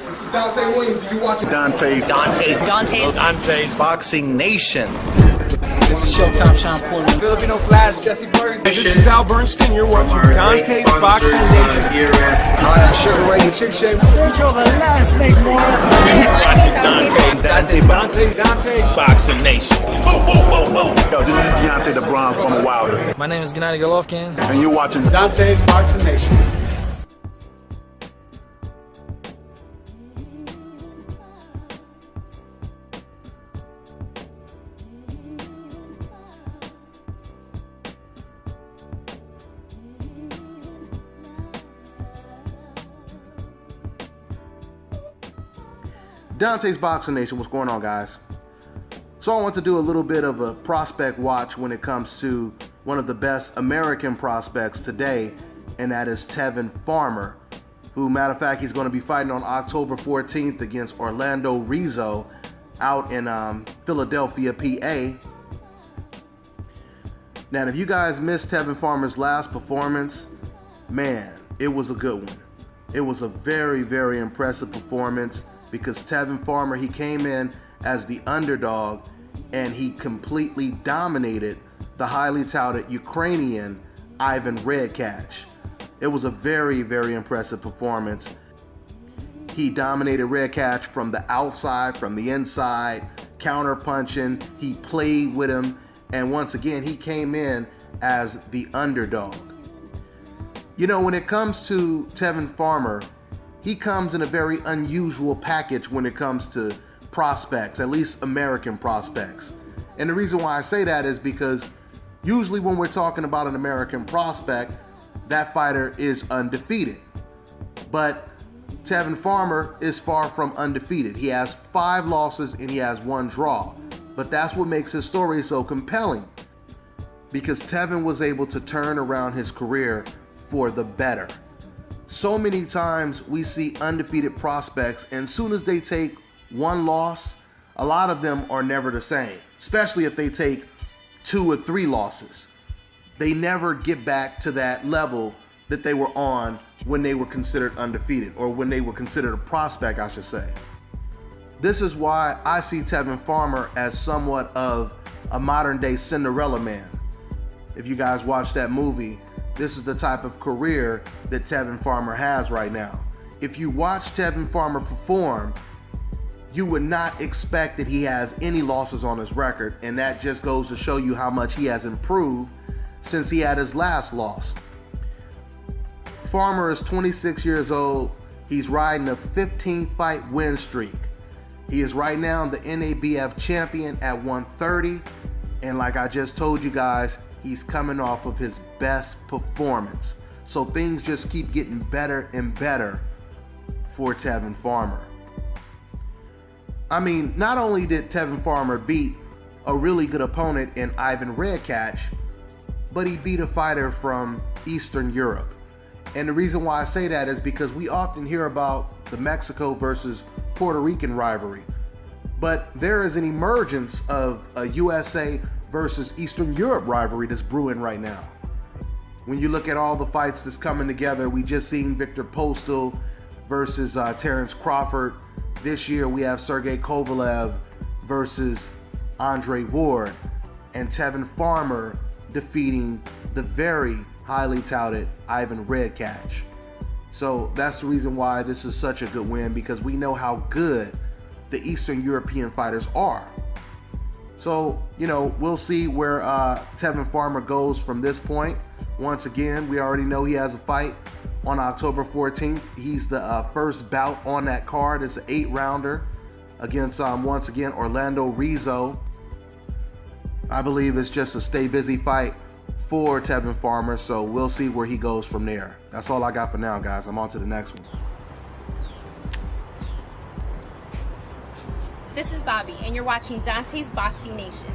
This is Dante Williams, and you're watching Dante's Boxing Nation. This is Showtime Sean Porter. Filipino Flash, Jesse Burns. This is Al Bernstein. You're watching Dante's Boxing Nation. Hi, I'm Sugar Ray. Chick Shape. Search over last name, more. Dante's Boxing Nation. Boom, boom, boom, boom. Yo, this is Deontay the Bronze Bomber Wilder. My name is Gennady Golovkin. And you're watching Dante's Boxing Nation. Dante's Boxing Nation, what's going on, guys? So I want to do a little bit of a prospect watch when it comes to one of the best American prospects today, and that is Tevin Farmer, who, matter of fact, he's going to be fighting on October 14th against Orlando Rizzo out in Philadelphia, PA. Now, if you guys missed Tevin Farmer's last performance, man, it was a good one. It was a very, very impressive performance, because Tevin Farmer, he came in as the underdog and he completely dominated the highly touted Ukrainian Ivan Redkach. It was a very, very impressive performance. He dominated Redkach from the outside, from the inside, counter punching. He played with him, and once again, he came in as the underdog. You know, when it comes to Tevin Farmer, he comes in a very unusual package when it comes to prospects, at least American prospects. And the reason why I say that is because usually when we're talking about an American prospect, that fighter is undefeated. But Tevin Farmer is far from undefeated. He has 5 losses and he has 1 draw. But that's what makes his story so compelling, because Tevin was able to turn around his career for the better. So many times we see undefeated prospects, and as soon as they take 1 loss, a lot of them are never the same, especially if they take 2 or 3 losses. They never get back to that level that they were on when they were considered undefeated, or when they were considered a prospect, I should say. This is why I see Tevin Farmer as somewhat of a modern day Cinderella Man. If you guys watch that movie, this is the type of career that Tevin Farmer has right now. If you watch Tevin Farmer perform, you would not expect that he has any losses on his record, and that just goes to show you how much he has improved since he had his last loss. Farmer is 26 years old. He's riding a 15-fight win streak. He is right now the NABF champion at 130, and like I just told you guys, he's coming off of his best performance. So things just keep getting better and better for Tevin Farmer. I mean, not only did Tevin Farmer beat a really good opponent in Ivan Redkach, but he beat a fighter from Eastern Europe. And the reason why I say that is because we often hear about the Mexico versus Puerto Rican rivalry, but there is an emergence of a USA versus Eastern Europe rivalry that's brewing right now. When you look at all the fights that's coming together, we just seen Victor Postal versus Terrence Crawford. This year we have Sergey Kovalev versus Andre Ward, and Tevin Farmer defeating the very highly touted Ivan Redkach. So that's the reason why this is such a good win, because we know how good the Eastern European fighters are. So, you know, we'll see where Tevin Farmer goes from this point. Once again, we already know he has a fight on October 14th. He's the first bout on that card. It's an 8-rounder against, once again, Orlando Rizzo. I believe it's just a stay busy fight for Tevin Farmer, so we'll see where he goes from there. That's all I got for now, guys. I'm on to the next one. This is Bobby, and you're watching Dante's Boxing Nation.